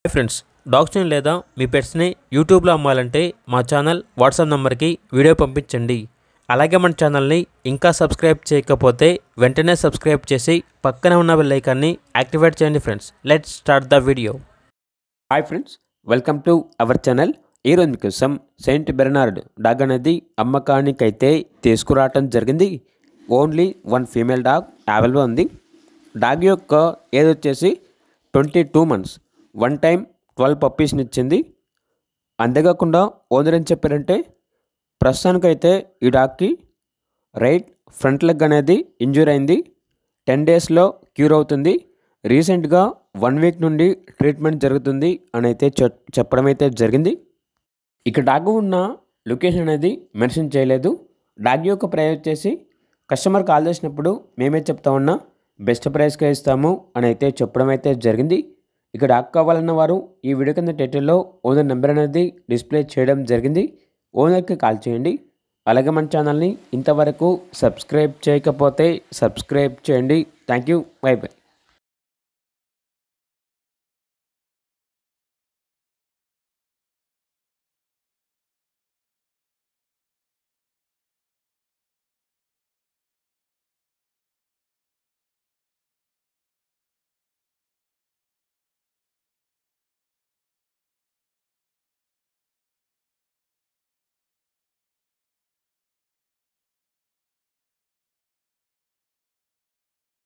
Hi friends, డాగ్స్ని లేదా మీ పెట్స్ని యూట్యూబ్లో అమ్మాలంటే మా ఛానల్ వాట్సాప్ నెంబర్కి వీడియో పంపించండి. అలాగే మన ఛానల్ని ఇంకా సబ్స్క్రైబ్ చేయకపోతే వెంటనే సబ్స్క్రైబ్ చేసి పక్కనే ఉన్న బెల్ ఐకాన్ని యాక్టివేట్ చేయండి. Friends, let's start the video. Hi friends, welcome to our channel. ఈరోజు మీకోసం సెయింట్ బెర్నార్డ్ డాగ్ అనేది అమ్మకానికైతే తీసుకురావటం జరిగింది. Only one female dog available ఉంది. డాగ్ యొక్క ఏజ్ వచ్చేసి 22 months. వన్ టైం 12 పప్పీస్ని ఇచ్చింది. అంతేకాకుండా ఓనర్ ఏం చెప్పారంటే ప్రస్తుతానికైతే ఈ డాగ్కి రైట్ ఫ్రంట్ లెగ్ అనేది ఇంజూర్ అయింది. 10 daysలో క్యూర్ అవుతుంది. రీసెంట్గా 1 week నుండి ట్రీట్మెంట్ జరుగుతుంది అని అయితే చెప్పడం అయితే జరిగింది. ఇక డాగ్ ఉన్న లొకేషన్ అనేది మెన్షన్ చేయలేదు. డాగ్ యొక్క ప్రైస్ వచ్చేసి కస్టమర్ కాల్ చేసినప్పుడు మేమే చెప్తా ఉన్నా బెస్ట్ ప్రైస్గా ఇస్తాము అని అయితే చెప్పడం అయితే జరిగింది. ఇక డాగ్ కావాలన్న వారు ఈ వీడియో కింద టైటిల్లో ఓనర్ నెంబర్ అనేది డిస్ప్లే చేయడం జరిగింది. ఓనర్కి కాల్ చేయండి. అలాగే మన ఛానల్ని ఇంతవరకు సబ్స్క్రైబ్ చేయకపోతే సబ్స్క్రైబ్ చేయండి. Thank you. By by.